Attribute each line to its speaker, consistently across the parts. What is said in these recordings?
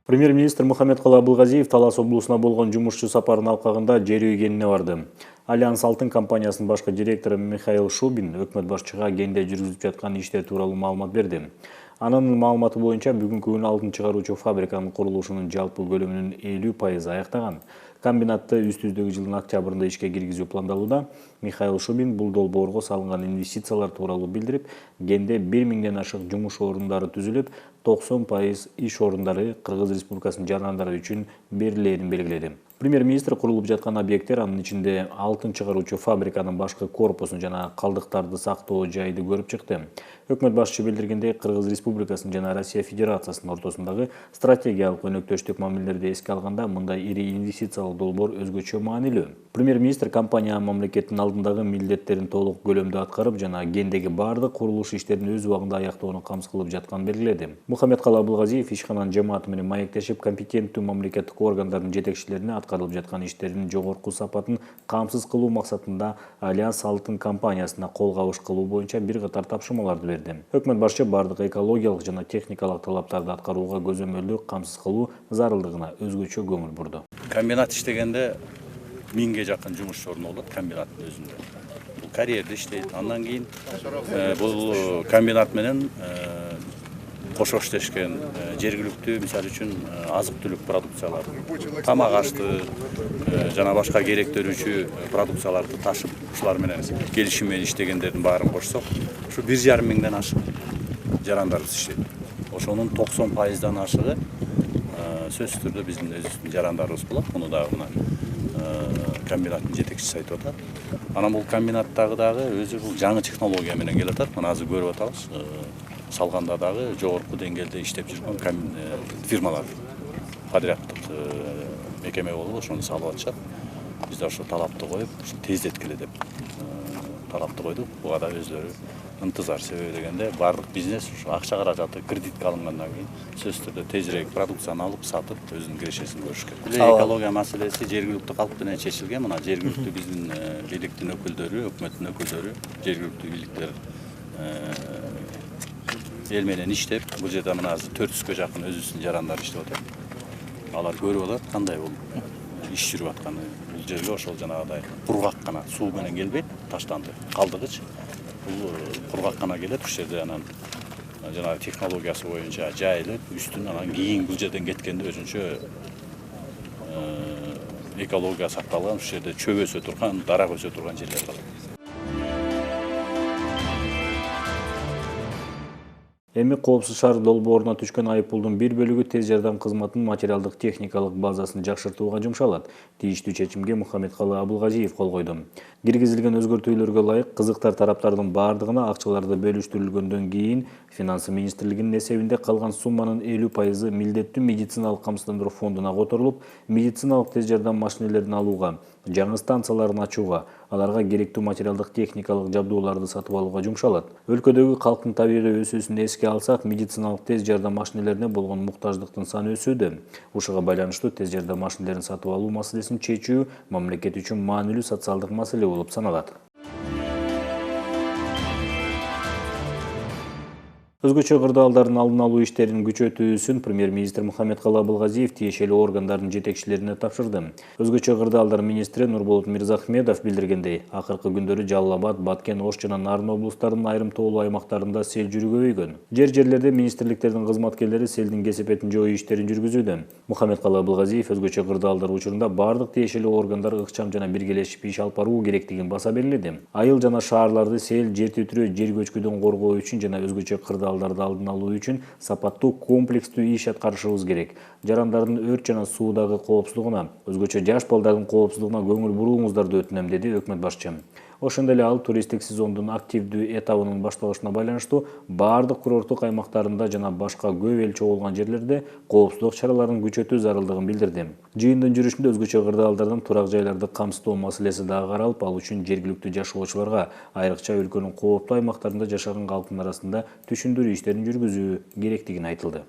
Speaker 1: Премьер-министр Мухаммедкалы Абылгазиев Талас облусуна болгон жумушчу сапарын алкагында жер үйгенине барды. Альянс Алтын компаниясынын башкы директору Михаил Шубин өкмөт башчыга кенде жүргүзүлүп жаткан иштер тууралуу маалымат берди. Анын маалыматы боюнча бүгүнкү күнү алтын чыгаруучу фабриканын курулушунун жалпы көлөмүнүн 50% аяктаган. Комбинатты үстүздөгү жылдын октябрында ишке киргизүү пландалууда. Михаил Шубин бул долбоорго салынган инвестициялар тууралуу билдирип, кенде 1000ден ашык жумуш орундары түзүлүп, 90% иш орундары Кыргыз Республикасынын жарандары үчүн берилээрин белгиледи. Премьер-министр курулуп жаткан объекттер, анын ичинде алтын чыгаруучу фабриканын башкы корпусун жана калдыктарды сактоо жайды көрүп чыкты. Өкмөт башчысы билдиргендей, Кыргыз Республикасынын жана Россия Федерациясынын ортосундагы стратегиялык өнөктөштүк мамилелерди эске алганда мындай ири инвестициялык долбоор өзгөчө маанилүү. Премьер-министр компания мамлекеттин алдындагы милдеттерин толук көлөмдө аткарып жана кендеги бардык курулуш иштерин өз убагында аяктоону камсыз кылып жатканын белгиледи. Мухаммедкалы Абылгазиев ишкананын жамааты менен маектешип, компетенттүү мамлекеттик органдардын жетекчилерине аткарылып жаткан иштердин жогорку сапатын камсыз кылуу максатында Альянс Алтын компаниясына кол кабыш кылуу боюнча бир катар тапшырмаларды берди. Өкмөт башчы бардык экологиялык жана техникалык талаптарды аткарууга көзөмөлдүү камсыз кылуу зарылдыгына өзгөчө көңүл бурду.
Speaker 2: Комбинат иштегенде 1000ге жакын жумуш орну болот комбинаттын өзүндө. Бул карьерде иштейт. Андан кийин бул комбинат менен кошо иштешкен жергиликтүү, мисалы үчүн азык-түлүк продукциялары, тамак ашты жана башка керектөрүүчү продукцияларды ташып, ушулар менен келишим менен иштегендердин баарын кошсок, ушу 1,5 миңден ашык жарандарыбыз иштейт. Ошонун 90%дан ашыгы сөзсүз түрдө биздин өзүбүздүн жарандарыбыз болот. Муну дагы мына комбинаттын жетекчиси айтып атат. Анан бул комбинаттагы дагы өзү бул жаңы технология менен келип атат. Мына азыр көрүп атабыз. Салганда дагы жогорку деңгээлде иштеп жүргөн фирмалар, подряддык мекеме болуп ошону салып атышат. Биз да ошо талапты коюп, тездеткиле деп талапты койдук. Буга да өздөрү ынтызар. Себеби дегенде бардык бизнес ушу акча каражаты кредитке алынгандан кийин сөзсүз түрдө тезирээк продукцияны алып, сатып, өзүнүн кирешесин көрүш керек. Экология маселеси жергиликтүү калк менен чечилген. Мына жергиликтүү биздин бийликтин өкүлдөрү, өкмөттүн өкүлдөрү, жергиликтүү бийликтер эл менен иштеп, бул жерде мына азыр 400га жакын өзүбүздүн жарандар иштеп атат. Алар көрүп атат кандай бул иш жүрүп атканы. Бул жерге ошол жанагыдай кургак гана суу менен келбейт, таштанды, калдыгыч. Бул кургак гана келет, ушул жерде анан жанагы технологиясы боюнча жайылып, үстүн анан кийин бул жерден кеткенде өзүнчө экология сакталган, ушул жерде чөп өсө турган, дарак өсө турган жерлер калат.
Speaker 1: Эми коопсуз шаар долбооруна түшкөн айыппулдун бир бөлүгү тез жардам кызматынын материалдык техникалык базасын жакшыртууга жумшалат. Тийиштүү чечимге Мухаммедкалы Абылгазиев кол койду. Киргизилген өзгөртүүлөргө ылайык кызыктар тараптардын бардыгына акчаларды бөлүштүрүлгөндөн кийин Финансы министрлигинин эсебинде калган сумманын 50% милдеттүү медициналык камсыздандыруу фондуна которулуп, медициналык тез жардам машинелерин алууга, жаңы станцияларын ачууга, аларга керектүү материалдык техникалык жабдууларды сатып алууга жумшалат. Өлкөдөгү калктын табигый өсүүсүн эске алсак, медициналык тез жардам машинелерине болгон муктаждыктын саны өсүүдө. Ушуга байланыштуу тез жардам машинелерин сатып алуу маселесин чечүү мамлекет үчүн маанилүү социалдык маселе болуп саналат. Өзгөчө кырдаалдардын алдын алуу иштерин күчөтүүсүн премьер-министр Мухаммедкалы Абылгазиев тиешелүү органдардын жетекчилерине тапшырды. Өзгөчө кырдаалдар министри Нурболот Мирзахмедов билдиргендей, акыркы күндөрү Жалал Абад, Баткен, Ош жана Нарын облустарынын айрым тоолуу аймактарында сел жүрүү көбөйгөн. Жерлерде министрликтердин кызматкерлери селдин кесепетин жоюу иштерин жүргүзүүдө. Мухаммедкалы Абылгазиев өзгөчө кырдаалдар учурунда бардык тиешелүү органдар ыкчам жана биргелешип иш алып баруу керектигин баса белгиледи. Айыл жана шаарларды сел, жер титирөө, жер көчкүдөн коргоо үчүн жана өзгөчө кырдаалдарды алдын алуу үчүн сапаттуу комплекстүү иш аткарышыбыз керек. Жарандардын өрт жана суудагы коопсуздугуна, өзгөчө жаш балдардын коопсуздугуна көңүл бурууңуздарды өтүнөм, деди өкмөт башчы. Ошондой эле ал туристтик сезондун активдүү этабынын башталышына байланыштуу бардык курорттук аймактарында жана башка көп эл чогулган жерлерде коопсуздук чараларын күчөтүү зарылдыгын билдирди. Жыйындын жүрүшүндө өзгөчө кырдаалдардын турак жайларды камсыздоо маселеси дагы каралып, ал үчүн жергиликтүү жашоочуларга, айрыкча өлкөнүн кооптуу аймактарында жашаган калктын арасында түшүндүрүү иштерин жүргүзүү керектигин айтылды.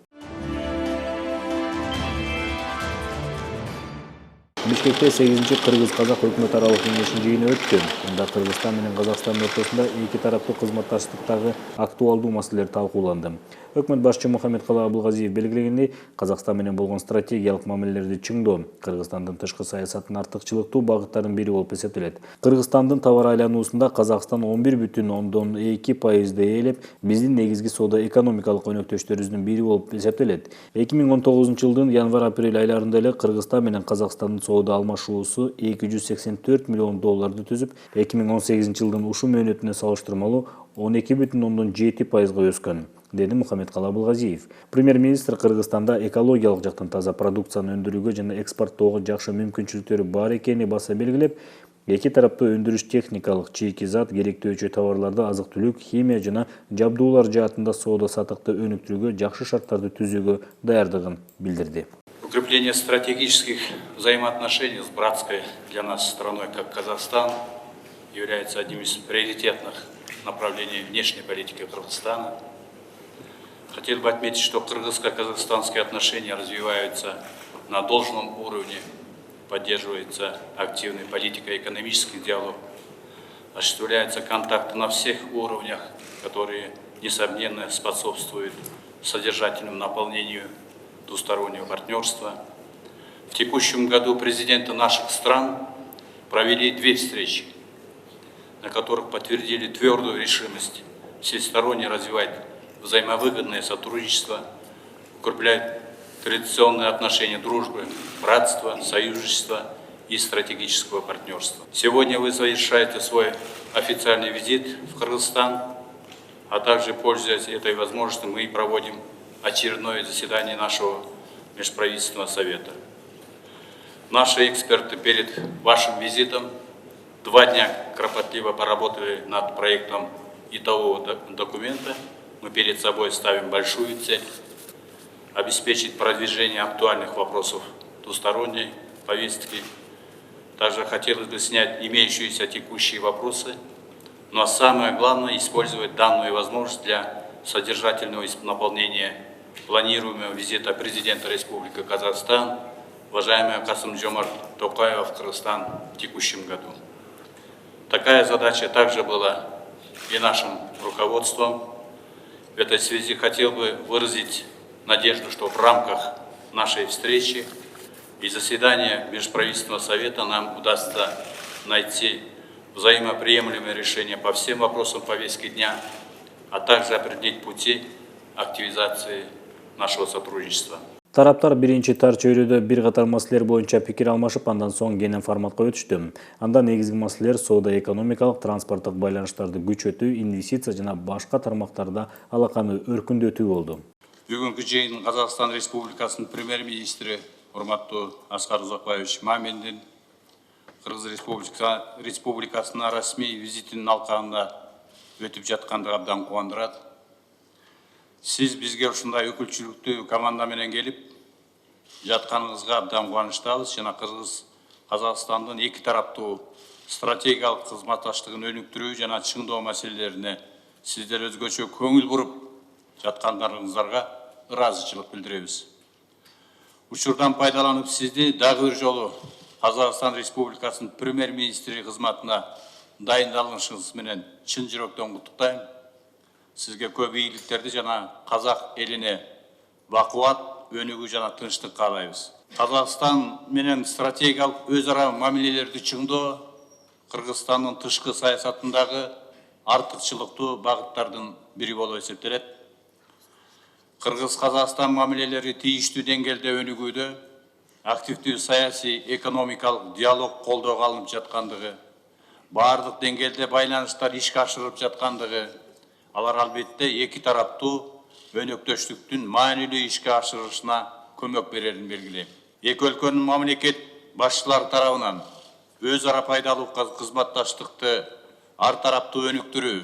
Speaker 1: Бишкекте 8-чи кыргыз-казак өкмөт аралык кеңешинин жыйыны өттү. Мында Кыргызстан менен Казакстандын ортосунда эки тараптуу кызматташтыктагы актуалдуу маселелер талкууланды. Өкмөт башчы Мухаммедкалый Абылгазиев белгилегендей, Казакстан менен болгон стратегиялык мамилелерди чыңдоо Кыргызстандын тышкы саясатынын артыкчылыктуу багыттарынын бири болуп эсептелет. Кыргызстандын товар айлануусунда Казакстан 11,2% ээлеп, биздин негизги соода экономикалык өнөктөштөрүбүздүн бири болуп эсептелет. 2019-жылдын январь-апрель айларында эле Кыргызстан менен Казакстандын соода алмашуусу $284 миллион түзүп, 2018-жылдын ушул мөөнөтүнө салыштырмалуу 12,7% өскөн, деди Мухаммедкалый Абылгазиев. Премьер-министр Кыргызстанда экологиялык жактан таза продукцияны өндүрүүгө жана экспорттоого жакшы мүмкүнчүлүктөрү бар экени баса белгилеп, эки тараптуу өндүрүш техникалык, чийки зат, керектөөчү товарларды, азык-түлүк, химия жана жабдуулар жаатында соода-саттыкты өнүктүрүүгө жакшы шарттарды түзүүгө даярдыгын билдирди.
Speaker 3: Укрепление стратегических взаимоотношений с братской для нас страной, как Казахстан, является одним из приоритетных направлений внешней политики Кыргызстана. Хотел бы отметить, что кыргызско-казахстанские отношения развиваются на должном уровне, поддерживается активной политико-экономический диалог, осуществляются контакты на всех уровнях, которые, несомненно, способствуют содержательному наполнению двустороннего партнерства. В текущем году президенты наших стран провели 2 встречи, на которых подтвердили твердую решимость всесторонне развивать взаимовыгодное сотрудничество, укреплять традиционные отношения дружбы, братства, союзничества и стратегического партнерства. Сегодня вы завершаете свой официальный визит в Кыргызстан, а также, пользуясь этой возможностью, мы проводим очередное заседание нашего межправительственного совета. Наши эксперты перед вашим визитом 2 дня кропотливо поработали над проектом итогового документа. Мы перед собой ставим большую цель – обеспечить продвижение актуальных вопросов двусторонней повестки. Также хотелось бы снять имеющиеся текущие вопросы, но самое главное – использовать данную возможность для содержательного наполнения планируемого визита президента Республики Казахстан, уважаемого Касым-Жомарт Токаева в Кыргызстан в текущем году. Такая задача также была и нашим руководством. В этой связи хотел бы выразить надежду, что в рамках нашей встречи и заседания Межправительственного совета нам удастся найти взаимоприемлемые решения по всем вопросам повестки дня, а также определить пути активизации нашего сотрудничества.
Speaker 1: Тараптар биринчи тар чөйрөдө бир катар маселелер боюнча пикир алмашып, андан соң кенен форматка өтүштү. Анда негизги маселелер соода, экономикалык, транспорттук байланыштарды күчөтүү, инвестиция жана башка тармактарда алаканы өркүндөтүү болду.
Speaker 3: Бүгүнкү жыйын Казакстан Республикасынын премьер-министри урматтуу Аскар Узакбаевич Маминдин Кыргыз Республикасына расмий визитинин алкагында өтүп жаткандыгы абдан кубандырат. Сиз бизге ушундай өкүлчүлүктүү команда менен келип жатканыңызга абдан кубанычтабыз жана Казакстандын эки тараптуу стратегиялык кызматташтыгын өнүктүрүү жана чыңдоо маселелерине сиздер өзгөчө көңүл буруп жаткандарыңыздарга ыраазычылык билдиребиз. Учурдан пайдаланып сизди дагы бир жолу Казакстан Республикасынын премьер-министри кызматына дайындалышыңыз менен чын жүрөктөн куттуктайм. Сизге көп ийгиликтерди жана казак элине бакубат, өнүгүү жана тынчтык каалайбыз. Казакстан менен стратегиялык өз ара мамилелерди чыңдоо Кыргызстандын тышкы саясатындагы артыкчылыктуу багыттардын бири болуп эсептелет. Кыргыз-Казакстан мамилелери тийиштүү деңгээлде өнүгүүдө, активдүү саясий экономикалык диалог колдоого алынып жаткандыгы, баардык деңгээлде байланыштар ишке ашырылып жаткандыгы, алар албетте эки тараптуу өнөктөштүктүн маанилүү ишке ашырылышына көмөк берерин белгилейм. Эки өлкөнүн мамлекет башчылары тарабынан өз ара пайдалуу кызматташтыкты ар тараптуу өнүктүрүү,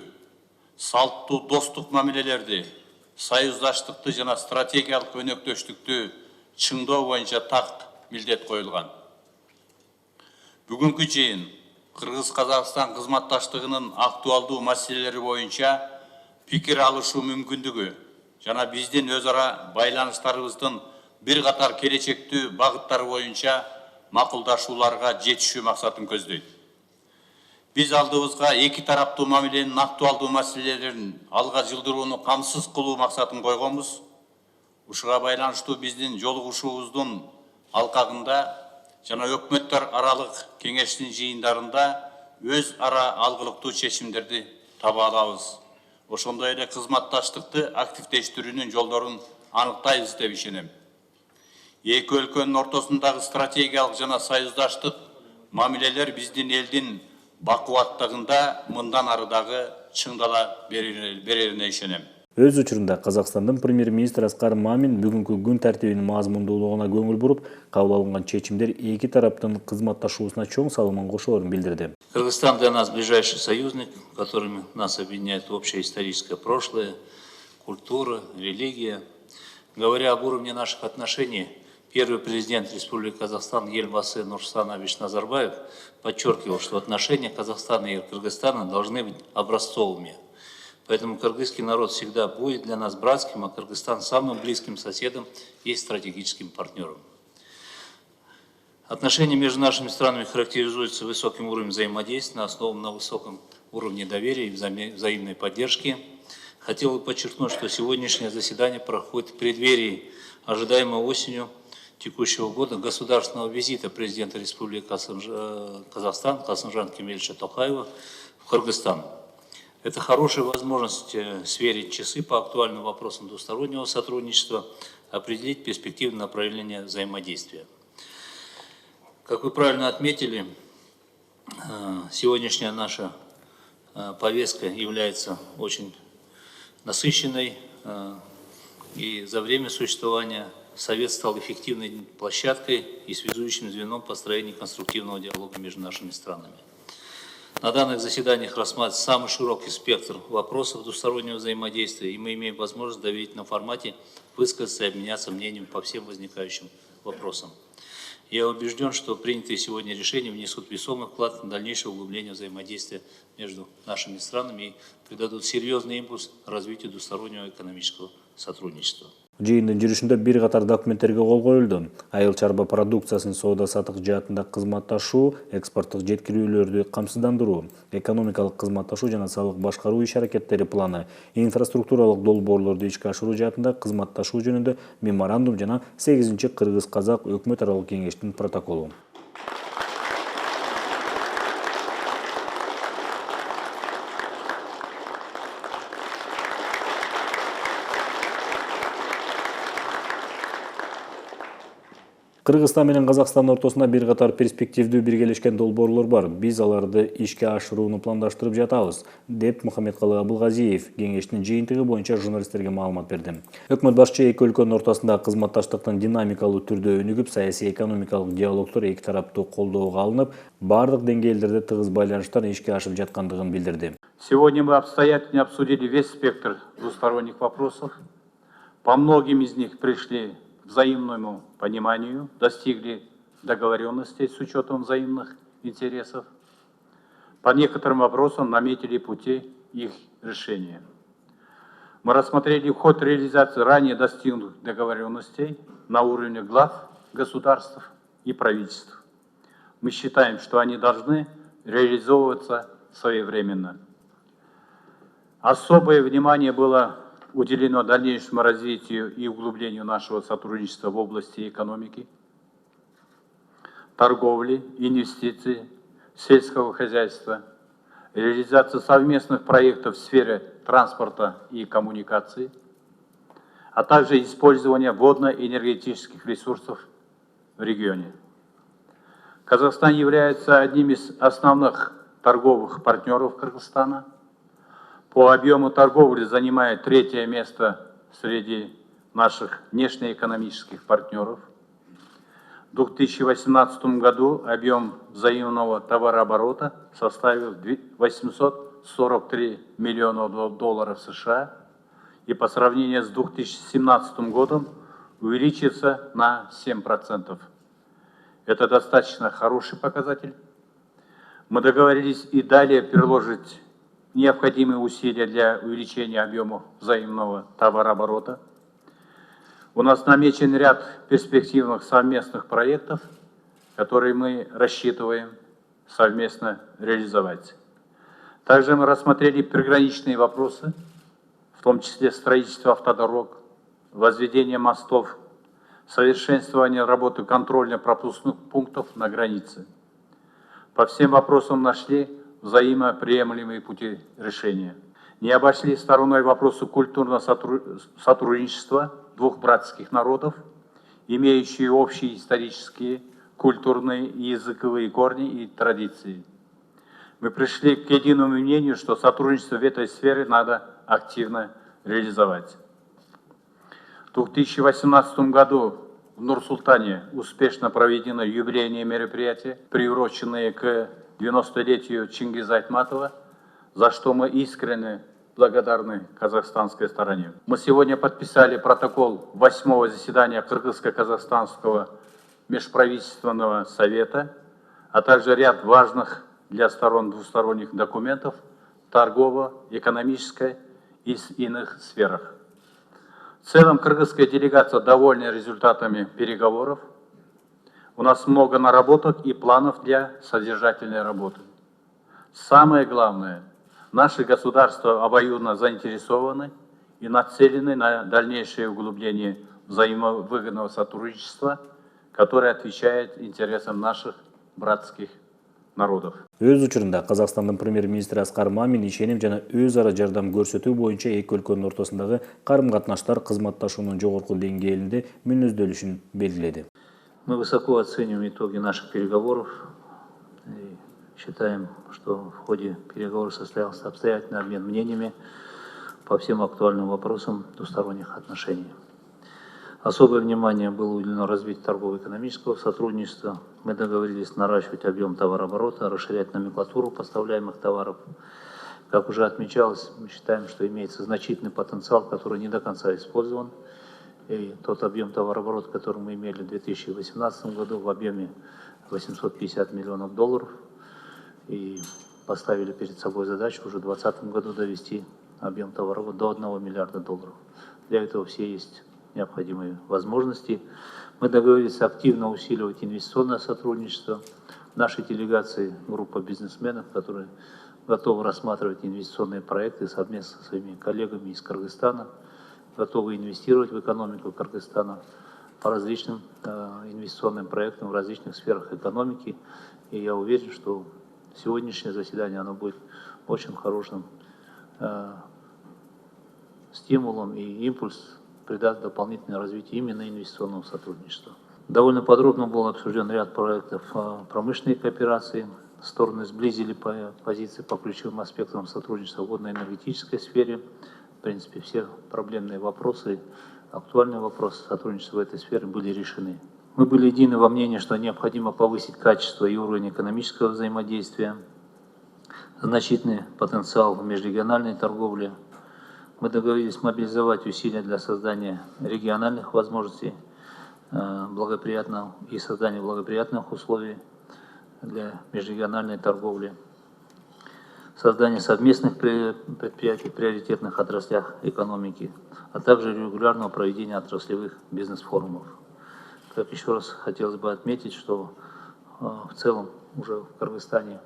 Speaker 3: салттуу достук мамилелерди, союздаштыкты жана стратегиялык өнөктөштүктү чыңдоо боюнча так милдет коюлган. Бүгүнкү жыйын Кыргыз-Казакстан кызматташтыгынын актуалдуу маселелери боюнча пикир алышуу мүмкүндүгү жана биздин өз ара байланыштарыбыздын бир катар келечектүү багыттары боюнча макулдашууларга жетишүү максатын көздөйт.
Speaker 4: Биз алдыбызга эки тараптуу мамиленин актуалдуу маселелерин алга жылдырууну камсыз кылуу максатын койгонбуз. Ушуга байланыштуу биздин жолугушуубуздун алкагында жана өкмөттөр аралык кеңештин жыйындарында өз ара алгылыктуу чечимдерди таба алабыз. Ошондой эле кызматташтыкты активдештирүүнүн жолдорун аныктайбыз деп ишенем. Эки өлкөнүн ортосундагы стратегиялык жана союздаштык мамилелер биздин элдин бакубаттыгында мындан ары дагы чыңдала берерине ишенем.
Speaker 1: Өз учурунда Казакстандын премьер-министри Аскар Мамин бүгүнкү күн тартибинин мазмундуулугуна көңүл буруп, кабыл алынган чечимдер эки тараптын кызматташуусуна чоң салымын кошоорун билдирди.
Speaker 5: Кыргызстан для нас ближайший союзник, которыми нас объединяет общее историческое прошлое, культура, религия. Говоря об уровне наших отношений, первый президент Республики Казахстан Елбасы Нурсултан Абишевич Назарбаев подчеркивал, что отношения Казахстана и Кыргызстана должны быть образцовыми. Поэтому кыргызский народ всегда будет для нас братским, а Кыргызстан самым близким соседом и стратегическим партнером. Отношения между нашими странами характеризуются высоким уровнем взаимодействия, основанным на высоком уровне доверия и взаимной поддержки. Хотел бы подчеркнуть, что сегодняшнее заседание проходит в преддверии ожидаемого осенью текущего года государственного визита президента Республики Казахстан Касымжана Кемелевича Токаева в Кыргызстан. Это хорошая возможность сверить часы по актуальным вопросам двустороннего сотрудничества, определить перспективы направления взаимодействия. Как вы правильно отметили, сегодняшняя наша повестка является очень насыщенной, и за время существования Совет стал эффективной площадкой и связующим звеном построения конструктивного диалога между нашими странами. На данных заседаниях рассматривается самый широкий спектр вопросов двустороннего взаимодействия, и мы имеем возможность в доверительном формате высказаться и обменяться мнением по всем возникающим вопросам. Я убежден, что принятые сегодня решения внесут весомый вклад в дальнейшее углубление взаимодействия между нашими странами и придадут серьезный импульс развитию двустороннего экономического сотрудничества.
Speaker 1: Жыйындын жүрүшүндө бир катар документтерге кол коюлду. Айыл чарба продукциясын соода сатык жаатында кызматташуу, экспорттук жеткирүүлөрдү камсыздандыруу, экономикалык кызматташуу жана салык башкаруу иш-аракеттери планы, инфраструктуралык долбоорлорду ишке ашыруу жаатында кызматташуу жөнүндө меморандум жана 8-чи Кыргыз-Казак өкмөт аралык кеңештин протоколу. Кыргызстан менен Казакстан ортосунда бир катар перспективдүү биргелешкен долбоорлор бар. Биз аларды ишке ашырууну пландаштырып жатабыз, деп Мухаммедкалы Абылгазиев кеңештин жыйынтыгы боюнча журналисттерге маалымат берди. Өкмөт башчы эки өлкөнүн ортосундагы кызматташтыктын динамикалуу түрдө өнүгүп, саясий экономикалык диалогдор эки тараптуу колдоого алынып, бардык деңгээлдерде тыгыз байланыштар ишке ашып жаткандыгын билдирди.
Speaker 6: Сегодня мы обстоятельно обсудили весь спектр двусторонних вопросов. По многим из них пришли к взаимному пониманию, достигли договоренностей с учетом взаимных интересов. По некоторым вопросам наметили пути их решения. Мы рассмотрели ход реализации ранее достигнутых договоренностей на уровне глав государств и правительств. Мы считаем, что они должны реализовываться своевременно. Особое внимание было уделено дальнейшему развитию и углублению нашего сотрудничества в области экономики, торговли, инвестиций, сельского хозяйства, реализации совместных проектов в сфере транспорта и коммуникаций, а также использования водно-энергетических ресурсов в регионе. Казахстан является одним из основных торговых партнеров Кыргызстана. По объему торговли занимает 3-е место среди наших внешнеэкономических партнеров. В 2018 году объем взаимного товарооборота составил 843 миллиона долларов США и по сравнению с 2017 годом увеличится на 7%. Это достаточно хороший показатель. Мы договорились и далее приложить необходимые усилия для увеличения объема взаимного товарооборота. У нас намечен ряд перспективных совместных проектов, которые мы рассчитываем совместно реализовать. Также мы рассмотрели приграничные вопросы, в том числе строительство автодорог, возведение мостов, совершенствование работы контрольно-пропускных пунктов на границе. По всем вопросам нашли взаимоприемлемые пути решения. Не обошли стороной вопросы культурного сотрудничества двух братских народов, имеющие общие исторические, культурные и языковые корни и традиции. Мы пришли к единому мнению, что сотрудничество в этой сфере надо активно реализовать. В 2018 году в Нур-Султане успешно проведено юбилейное мероприятие, приуроченное к 90-летию Чингиза Айтматова, за что мы искренне благодарны казахстанской стороне. Мы сегодня подписали протокол 8-го заседания Кыргызско-Казахстанского межправительственного совета, а также ряд важных для сторон двусторонних документов торгово, экономической и иных сферах. В целом, кыргызская делегация довольна результатами переговоров. У нас много наработок и планов для содержательной работы. Самое главное, наши государства обоюдно заинтересованы и нацелены на дальнейшее углубление взаимовыгодного сотрудничества, которое отвечает интересам наших братских народов.
Speaker 1: Өз учурунда Казакстандын премьер-министри Аскар Мамин ишеним жана өз ара жардам көрсөтүү боюнча эки өлкөнүн ортосундагы карым-катнаштар кызматташуунун жогорку деңгээлинде мүнөздөлүшүн белгиледи.
Speaker 5: Мы высоко оцениваем итоги наших переговоров и считаем, что в ходе переговоров состоялся обстоятельный обмен мнениями по всем актуальным вопросам двусторонних отношений. Особое внимание было уделено развитию торгово-экономического сотрудничества. Мы договорились наращивать объем товарооборота, расширять номенклатуру поставляемых товаров. Как уже отмечалось, мы считаем, что имеется значительный потенциал, который не до конца использован. И тот объем товарооборота, который мы имели в 2018 году в объеме 850 миллионов долларов, и поставили перед собой задачу уже в 2020 году довести объем товарооборота до 1 миллиарда долларов. Для этого все есть необходимые возможности. Мы договорились активно усиливать инвестиционное сотрудничество. В нашей делегации группа бизнесменов, которые готовы рассматривать инвестиционные проекты совместно со своими коллегами из Кыргызстана, готовы инвестировать в экономику Кыргызстана по различным инвестиционным проектам в различных сферах экономики. И я уверен, что сегодняшнее заседание оно будет очень хорошим стимулом и импульс придаст дополнительное развитие именно инвестиционного сотрудничества. Довольно подробно был обсужден ряд проектов промышленной кооперации. Стороны сблизили позиции по ключевым аспектам сотрудничества в водно-энергетической сфере. В принципе, все проблемные вопросы, актуальные вопросы сотрудничества в этой сфере были решены. Мы были едины во мнении, что необходимо повысить качество и уровень экономического взаимодействия, значительный потенциал в межрегиональной торговле. Мы договорились мобилизовать усилия для создания региональных возможностей и создания благоприятных условий для межрегиональной торговли, создание совместных предприятий в приоритетных отраслях экономики, а также регулярного проведения отраслевых бизнес-форумов. Как еще раз хотелось бы отметить, что в целом уже в Кыргызстане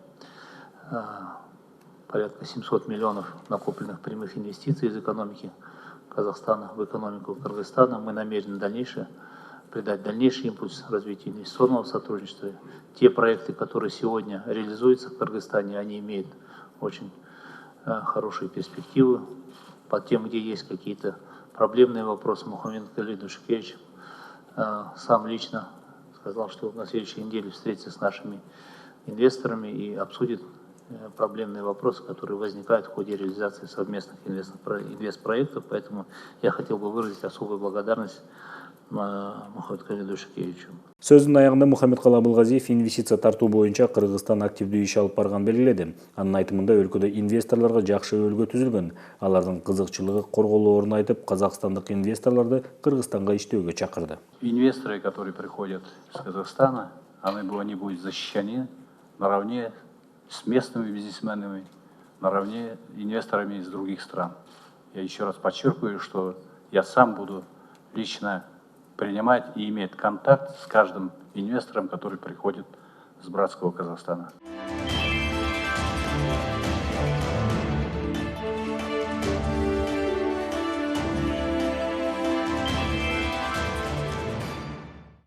Speaker 5: порядка 700 миллионов накопленных прямых инвестиций из экономики Казахстана в экономику Кыргызстана. Мы намерены придать дальнейший импульс развитию инвестиционного сотрудничества. Те проекты, которые сегодня реализуются в Кыргызстане, они имеют очень хорошие перспективы. По тем, где есть какие-то проблемные вопросы, Мухаммед Калидович Шукевич сам лично сказал, что на следующей неделе встретится с нашими инвесторами и обсудит проблемные вопросы, которые возникают в ходе реализации совместных инвестпроектов. Поэтому я хотел бы выразить особую благодарность Мухаммеду Калидовичу Шукевичу.
Speaker 1: Сөзүнүн аягында Мухаммедкалы Абылгазиев инвестиция тартуу боюнча Кыргызстан активдүү иш алып барганын белгиледи. Анын айтымында өлкөдө инвесторлорго жакшы өлкө түзүлгөн. Алардын кызыкчылыгы корголоорун айтып, казакстандык инвесторлорду Кыргызстанга иштөөгө чакырды.
Speaker 6: Инвесторы, которые приходят из Казахстана, они будут защищены наравне с местными бизнесменами, наравне с инвесторами из других стран. Я еще раз подчеркиваю, что я сам буду лично принимать и иметь контакт с каждым инвестором, который приходит с братского Казахстана.